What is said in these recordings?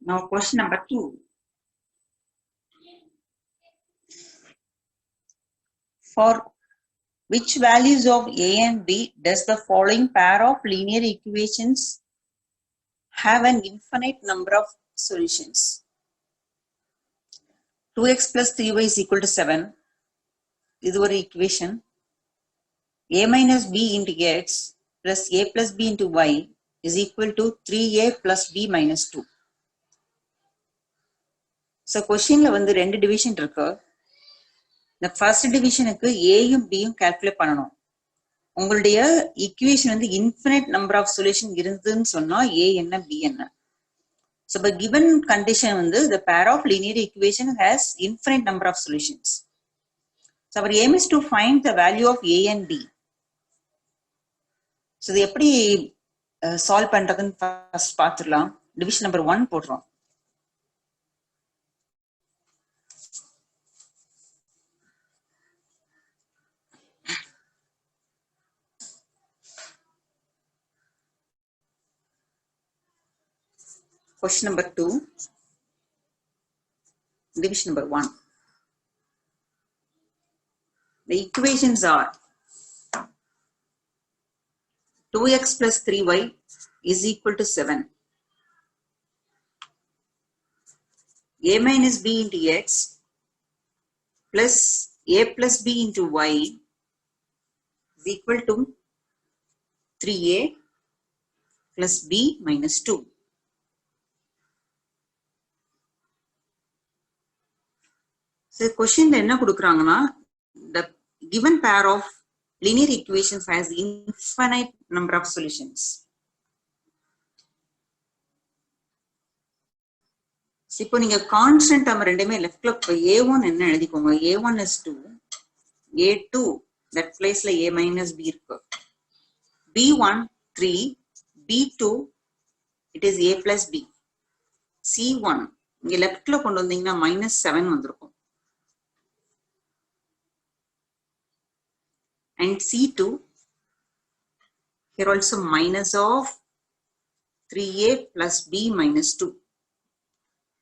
Now question number 2. For which values of A and B does the following pair of linear equations have an infinite number of solutions? 2x plus 3y is equal to 7. This is our equation. A minus b into x plus a plus b into y is equal to 3a plus b minus 2. So question la வந்து ரெண்டு division இருக்கு. இந்த first டிவிஷனுக்கு ஏயும் பியும் calculate பண்ணணும். உங்களுடைய equation வந்து infinite number of solution இருந்ததுன்னு சொன்னா ஏ என்ன பி என்ன. So by given condition வந்து the pair of linear equation has infinite number of solutions. So our aim is to find the value of a and b. So இது எப்படி solve பண்றதுன்னு first பார்த்துடலாம். Division number 1 போடுறோம். Question number 2, division number 1. The equations are 2x plus 3y is equal to 7. A minus b into x plus a plus b into y is equal to 3a plus b minus 2. So question என்ன கொடுக்குறாங்கன்னா the given pair of linear equations has infinite number of solutions. இப்போ நீங்க constant term ரெண்டுமே லெஃப்ட்ல a1 என்ன எழுதிக்கோங்க. a1 is 2, a2 that placeல a minus b இருக்கு, b1 3, b2 it is a plus b, c1 இங்க லெஃப்ட்ல கொண்டு வந்தீங்கன்னா -7 வந்திருக்கும், and c2 here also minus of 3a plus b minus 2.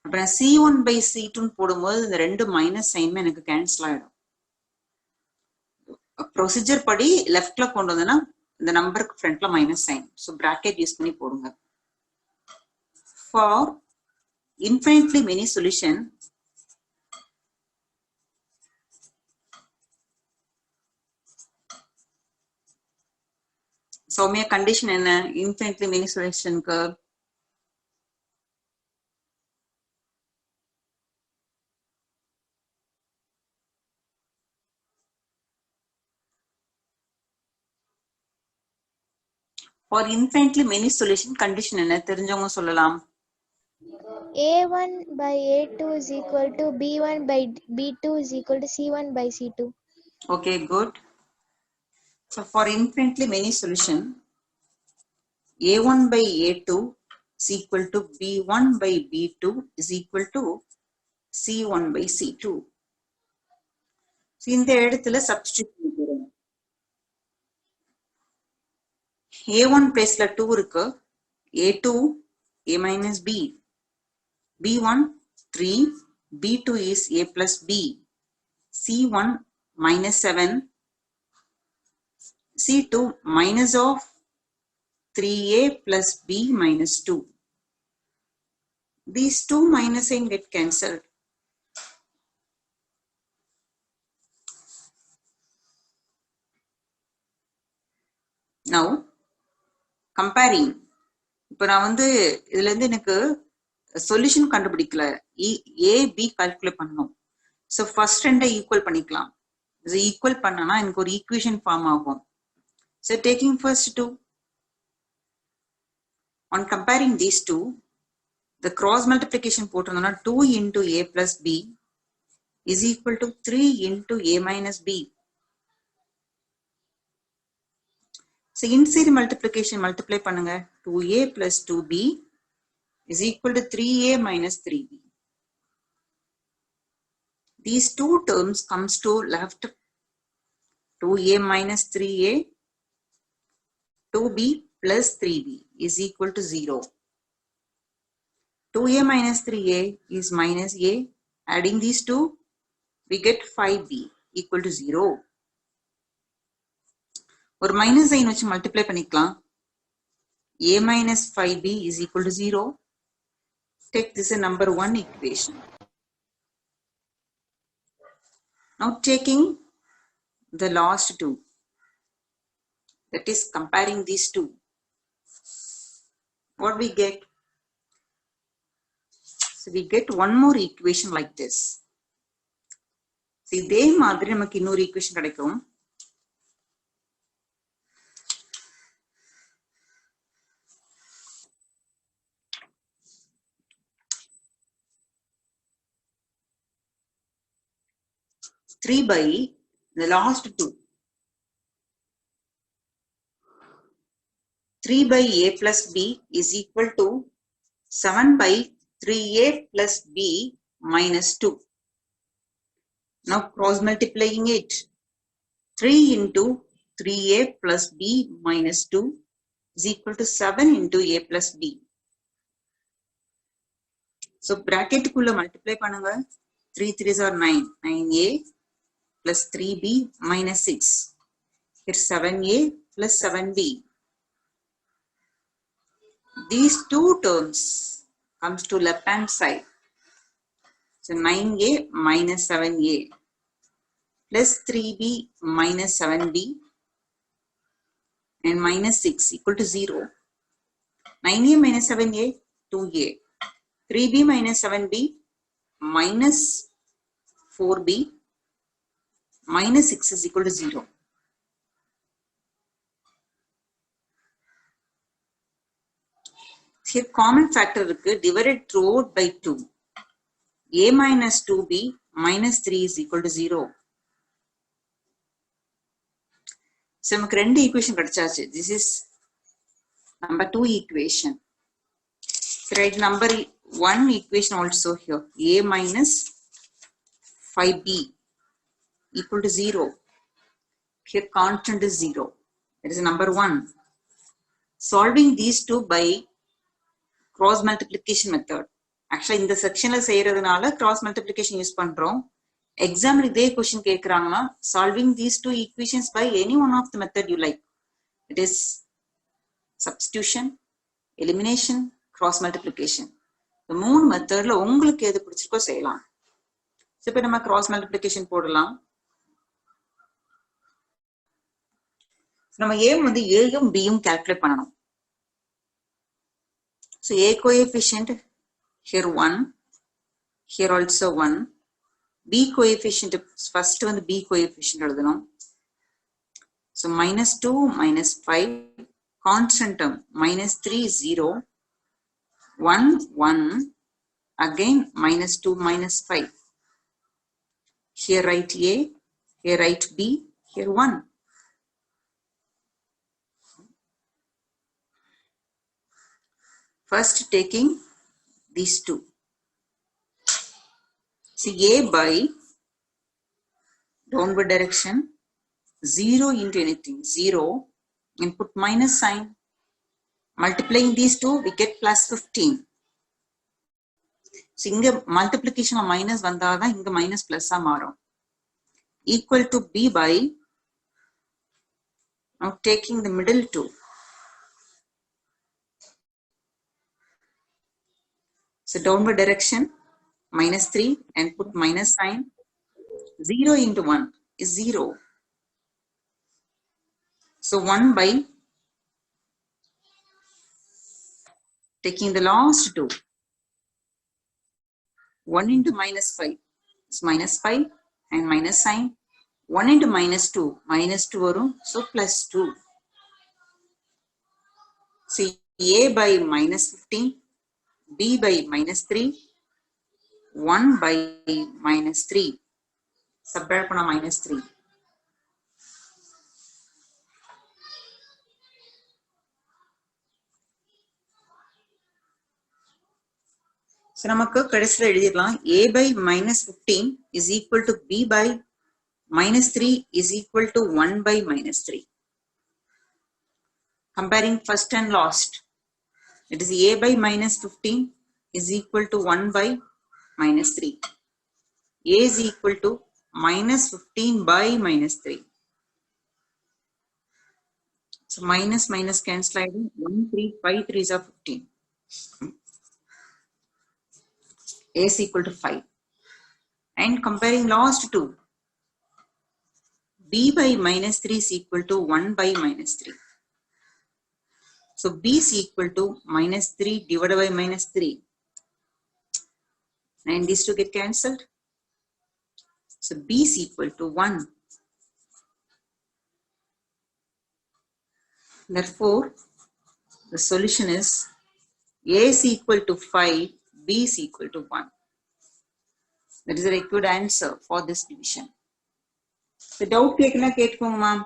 அப்புறம் c1 by c2 போடும்போது இந்த ரெண்டு மைனஸ் சைன் எனக்கு கேன்சல் ஆயிடும். ப்ரொசீஜர் படி லெஃப்ட்ல கொண்டு வந்தேன்னா இந்த நம்பருக்கு ஃப்ரண்ட்ல minus sign, so bracket use பண்ணி போடுங்க. For infinitely many solution Soumya condition என்ன infinitely many solutionக்கு? For infinitely many solution condition என்ன தெரிஞ்சவங்க சொல்லலாம். A1 by A2 is equal to B1 by B2 is equal to C1 by C2. Okay, good. So for infinitely many solution, A1 by A2 is equal to B1 by B2 is equal to C1 by C2. So இந்த இடத்துல substitute பண்ணிக்கிறோம். A1 placeல 2 இருக்கு, A2 A minus B, B1 3, B2 is A plus B, C1 minus 7, C2 minus of 3a plus b minus 2. These two minus sign get cancelled. Now comparing, இப்போ நான் வந்து இதுல இருந்து எனக்கு சொல்யூஷன் கண்டுபிடிக்கல, a b கால்குலேட் பண்ணணும். So first ரெண்டை equal பண்ணிக்கலாம். இது ஈக்குவல் பண்ணனா எனக்கு ஒரு ஈக்குவேஷன் ஃபார்ம் ஆகும். So taking first 2, on comparing these two, the cross multiplication போட்டிருந்தோம்னா 2 into a plus b is equal to 3 into a minus b. So inside multiplication multiply பண்ணுங்க, 2a plus 2b is equal to 3a minus 3b. These two terms comes to left, 2a minus 3a, 2b plus 3b is equal to 0. 2a minus 3a is minus a. Adding these two, we get 5b equal to 0. ஒரு minus sign வச்சு multiply பண்ணிக்கலாம். a minus 5b is equal to 0. Take this as number 1 equation. Now taking the last two, that is comparing these two, what we get? So we get one more equation like this. See, இதே மாதிரி நமக்கு இன்னொரு equation கிடைக்கும். Three by the last two. 3 by a plus b is equal to 7 by 3a plus b minus 2. Now cross multiplying it. 3 into 3a plus b minus 2 is equal to 7 into a plus b. So bracket kulla multiply panunga. 3 3s are 9. 9a plus 3b minus 6. Here 7a plus 7b. These two terms comes to left hand side. So 9a minus 7a plus 3b minus 7b and minus 6 equal to 0. 9a minus 7a, 2a. 3b minus 7b minus 4b minus 6 is equal to 0. Here common factor இருக்கு, divided throughout by 2. a minus 2b minus 3 is equal to 0. So நமக்கு ரெண்டு equation கிடைச்சாச்சு. This is number 2 equation. So write number 1 equation also here. a minus 5b equal to 0. Here constant is 0. That is number 1. Solving these two by cross multiplication method. Actually இந்த செக்ஷன்ல செய்யறதுனால cross multiplication use பண்றோம். எக்ஸாம்ல இதே question கேக்குறாங்கன்னா solving these two equations by any one of the method you like. It is substitution, elimination, cross multiplication. இந்த மூணு மெத்தட்ல உங்களுக்கு எது பிடிச்சிருக்கோ செய்யலாம். இப்போ நம்ம cross multiplication போடலாம். நம்ம a வந்து a யும் b யும் கால்குலேட் பண்ணனும். So a coefficient here 1, here also 1. B coefficient first one b coefficient எழுதணும். So minus 2 minus 5 constant term minus 3 0 1 1 again minus 2 minus 5. Here write a, here write b, here 1. First taking these two. See a by downward direction 0 into anything 0 and put minus sign. Multiplying these two we get plus 15. So inga multiplication minus vandada inga minus plus ah maarum. Equal to b by, now taking the middle two. So downward direction minus 3 and put minus sign. 0 into 1 is 0. So 1 by taking the last two. 1 into minus 5 is minus 5 and minus sign. 1 into minus 2, minus 2 varum, so plus 2. See a by minus 15. B by minus 3, 1 by minus 3, subtract பண்ணா minus 3. So நமக்கு கடைசில எழுதிடலாம் a by minus 15 is equal to b by minus 3 is equal to 1 by minus 3. Comparing first and last. It is a by minus 15 is equal to 1 by minus 3. A is equal to minus 15 by minus 3. So minus minus cancel 1, 3, 5, 3s are 15. A is equal to 5. And comparing last two, B by minus 3 is equal to 1 by minus 3. So B is equal to minus 3 divided by minus 3. And these two get cancelled. So B is equal to 1. Therefore, the solution is A is equal to 5, B is equal to 1. That is a required answer for this division. The doubt கேட்கனா கேட்கோங்க ma'am.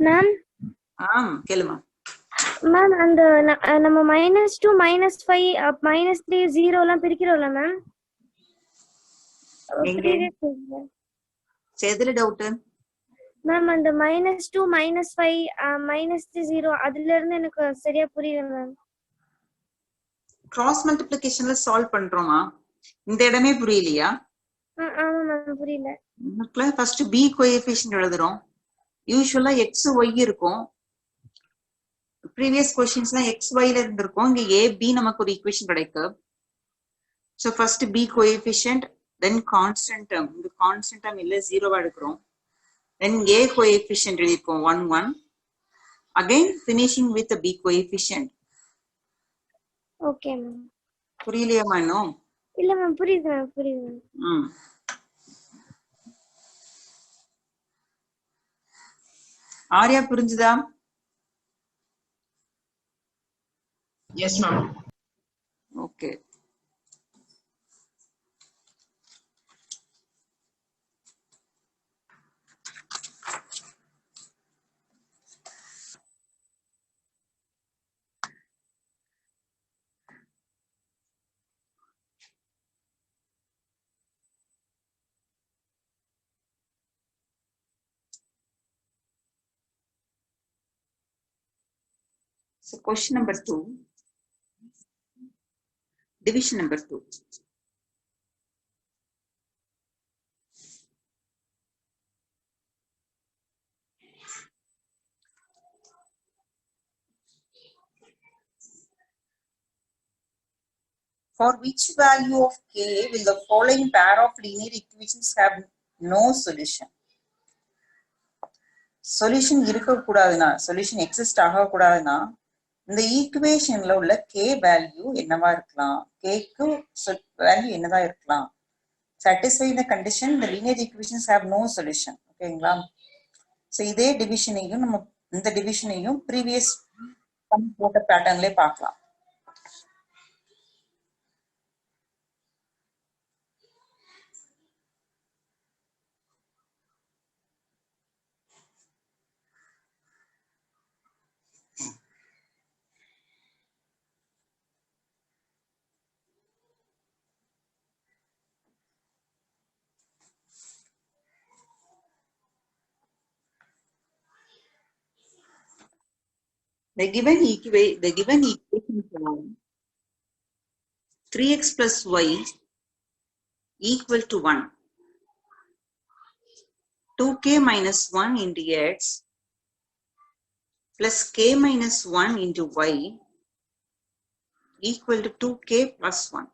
Ma'am கேளுமா. Ma'am அந்த நம்ம -2 -5 -3 0 எல்லாம் பிரிக்கிறோம்ல ma'am. எதுல doubt? Ma'am அந்த -2 -5 -3 0 அதுல இருந்து எனக்கு சரியா புரியல மேம். கிராஸ் மல்டிப்ளிகேஷன்ல சால்வ் பண்றோமா? இந்த இடமே புரியலையா? ஆமா மேம் புரியல. ஃபர்ஸ்ட் b கோஎஃபிஷியன்ட் எழுதுறோம். யூசுவலா x y இருக்கும். previous questions x y ல இருந்திருக்கும். இங்க a b நமக்கு ஒரு ஈக்குவேஷன் கிடைக்கும். so first b coefficient, then constant term. இந்த constant term இல்ல 0 வா எடுக்கிறோம். then a coefficient எழுதிருக்கோம் 1 1. again finishing with the b coefficient. Okay ma'am. புரியலையா இன்னும்? இல்ல மேம் புரியுது மேம் புரியுது மேம். ஆர்யா புரிஞ்சுதா? Yes ma'am. Okay. So question number 2, division number 2. For which value of k will the following pair of linear equations have no solution? Solution இருக்கக்கூடாதுனா, solution exist ஆகக்கூடாதுனா, இந்த ஈக்குவேஷன்ல உள்ள k value என்னவா இருக்கலாம்? k க்கு value என்னவா இருக்கலாம்? satisfy the condition the linear equations have no solution. ஓகேங்களா? So இதே டிவிஷனையும் நம்ம இந்த டிவிஷனையும் previous போட்ட பேட்டர்ன்லயே பார்க்கலாம். The given equations are 3x plus y equal to 1, 2k minus 1 into x plus k minus 1 into y equal to 2k plus 1.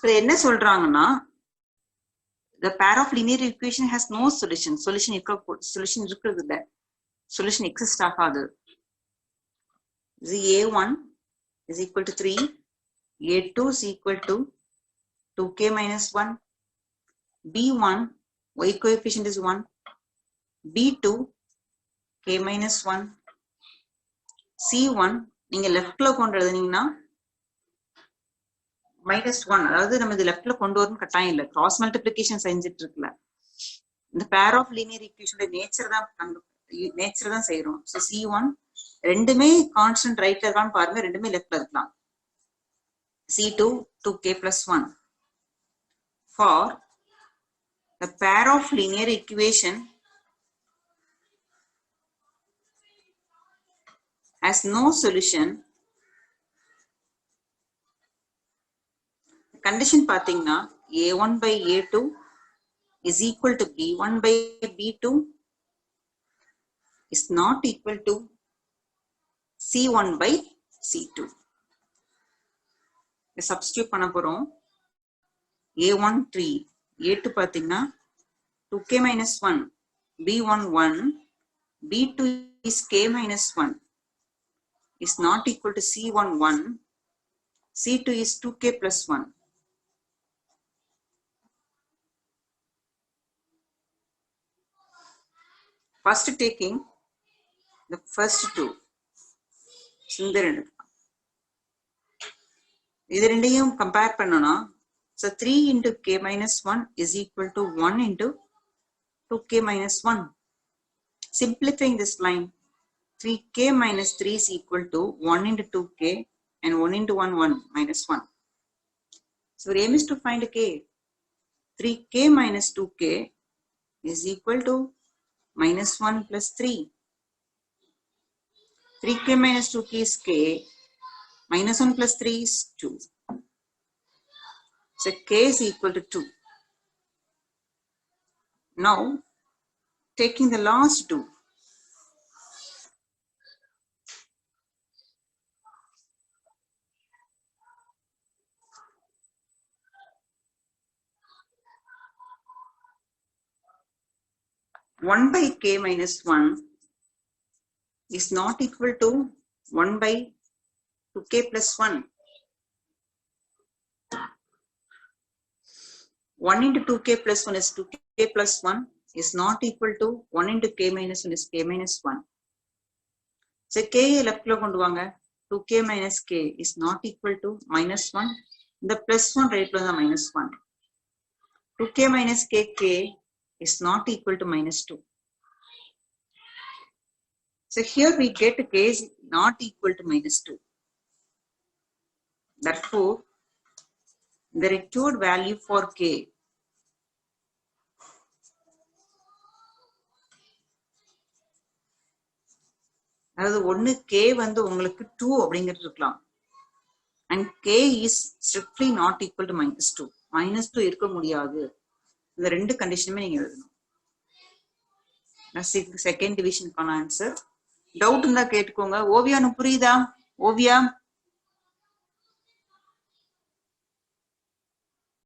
So என்ன சொல்றாங்கன்னா, the pair of linear equation has no solution. Solution இருக்கிறது இல்ல. Solution exist ஆகாது. a1 is equal to 3, a2 is equal to 2k minus 1, b1 y coefficient is 1, b2 k minus 1, c1 நீங்க லெஃப்ட்ல கொண்டு எழுதுனீங்கன்னா -1. அதாவது நம்ம இது லெஃப்ட்ல கொண்டு வரணும் கட்டாயம் இல்ல. கிராஸ் மல்டிப்ளிகேஷன் செஞ்சுட்டு இருக்குல்ல, இந்த பேர் ஆஃப் லீனியர் ஈக்குவேஷனோட நேச்சர் தான் செய்யறோம். சோ c1 ரெண்டுமே கான்ஸ்டன்ட் ரைட்ல இருக்கான்னு பாருங்க, ரெண்டுமே லெஃப்ட்ல இருக்கலாம். c2 2k plus 1. for the pair of linear equation has no solution. Condition பாத்தீங்கன்னா a1 by a2 is equal to b1 by b2 is not equal to c1 by c2. Substitute பண்ண போறோம். a1 3, a2 பாத்தீங்கன்னா 2k minus 1, b1 1, b2 is k minus 1 is not equal to c1 1, c2 is 2k plus 1. First taking the first two. இது ரெண்டையும் compare பண்ணனா, so 3 into k minus 1 is equal to 1 into 2k minus 1. Simplifying this line, 3k minus 3 is equal to 1 into 2k and 1 into 1 1 minus 1. So our aim is to find k. 3k minus 2k is equal to minus 1 plus 3. 3k minus 2k is k, minus 1 plus 3 is 2. So k is equal to 2. Now, taking the last two. One by k minus 1 is not equal to 1 by 2k plus 1. 1 into 2k plus 1 is 2k plus 1 is not equal to 1 into k minus 1 is k minus 1. So k left lo kondu vaanga, 2k minus k is not equal to minus 1. The plus 1 right lo minus 1. 2k minus k is not equal to minus 2. So here we get k is not equal to minus 2. Therefore, the required value for k அதாவது ஒன்னு k வந்து உங்களுக்கு 2 அப்படிங்கிறது இருக்கலாம், and k is strictly not equal to minus 2. minus 2 இருக்க முடியாது. இந்த ரெண்டு கண்டிஷனுமே நீங்க எழுதணும். Second டிவிஷனுக்கான answer. டவுட் இருந்தா கேட்டுக்கோங்க. ஓவியா புரியுதா? ஓவியா